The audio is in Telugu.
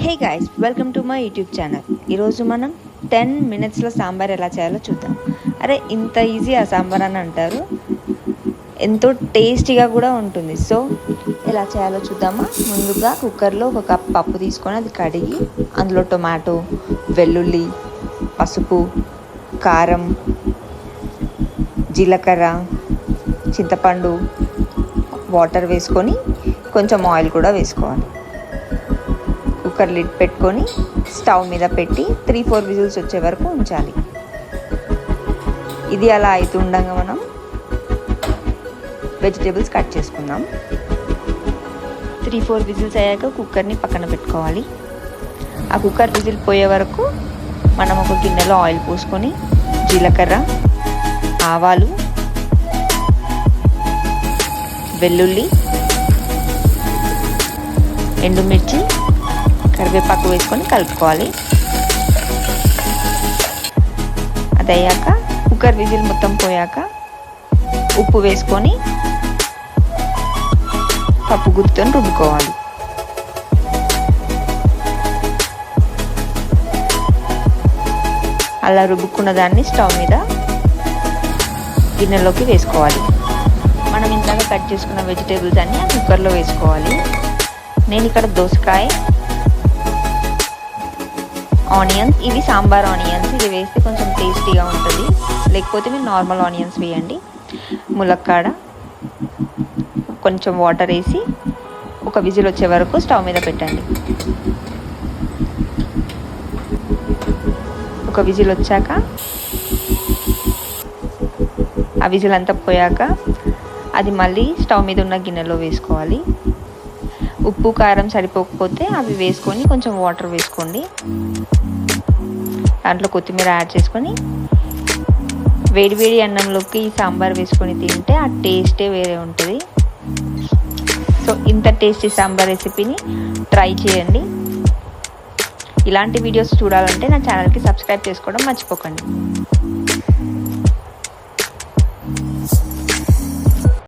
Hey guys, welcome to my YouTube channel. ఈరోజు మనం 10 మినిట్స్లో సాంబార్ ఎలా చేయాలో చూద్దాం. అరే ఇంత ఈజీ ఆ సాంబార్ అని అంటారు, ఎంతో టేస్టీగా కూడా ఉంటుంది. సో ఎలా చేయాలో చూద్దామా. ముందుగా కుక్కర్లో ఒక కప్ పప్పు తీసుకొని అది కడిగి అందులో టొమాటో, వెల్లుల్లి, పసుపు, కారం, జీలకర్ర, చింతపండు, వాటర్ వేసుకొని కొంచెం ఆయిల్ కూడా వేసుకోవాలి. కుక్కర్ లిడ్ పెట్టుకొని స్టవ్ మీద పెట్టి 3-4 విజిల్స్ వచ్చే వరకు ఉంచాలి. ఇది అలా అవుతుండగా మనం వెజిటేబుల్స్ కట్ చేసుకుందాం. 3-4 విజిల్స్ అయ్యాక కుక్కర్ని పక్కన పెట్టుకోవాలి. ఆ కుక్కర్ విజిల్ పోయే వరకు మనం ఒక గిన్నెలో ఆయిల్ పోసుకొని జీలకర్ర, ఆవాలు, వెల్లుల్లి, ఎండుమిర్చి, కరివేపాకు వేసుకొని కలుపుకోవాలి. అది అయ్యాక కుక్కర్ విజిల్ మొత్తం పోయాక ఉప్పు వేసుకొని పప్పు గుత్తుని రుబ్బుకోవాలి. అలా రుబ్బుకున్న దాన్ని స్టవ్ మీద గిన్నెలోకి వేసుకోవాలి. మనం ఇందాక కట్ చేసుకున్న వెజిటేబుల్స్ అన్నీ ఆ కుక్కర్లో వేసుకోవాలి. నేను ఇక్కడ దోసకాయ, ఆనియన్స్, ఇవి సాంబార్ ఆనియన్స్, ఇది వేస్తే కొంచెం టేస్టీగా ఉంటుంది. లేకపోతే మీరు నార్మల్ ఆనియన్స్ వేయండి. ములక్కాడ, కొంచెం వాటర్ వేసి ఒక విజిల్ వచ్చే వరకు స్టవ్ మీద పెట్టండి. ఒక విజిల్ వచ్చాక ఆ విజిల్ అంతా పోయాక అది మళ్ళీ స్టవ్ మీద ఉన్న గిన్నెలో వేసుకోవాలి. ఉప్పు కారం సరిపోకపోతే అవి వేసుకొని కొంచెం వాటర్ వేసుకోండి. దాంట్లో కొత్తిమీర యాడ్ చేసుకొని వేడివేడి అన్నంలోకి ఈ సాంబార్ వేసుకొని తింటే ఆ టేస్టే వేరే ఉంటుంది. సో ఇంత టేస్టీ సాంబార్ రెసిపీని ట్రై చేయండి. ఇలాంటి వీడియోస్ చూడాలంటే నా ఛానల్కి సబ్స్క్రైబ్ చేసుకోవడం మర్చిపోకండి.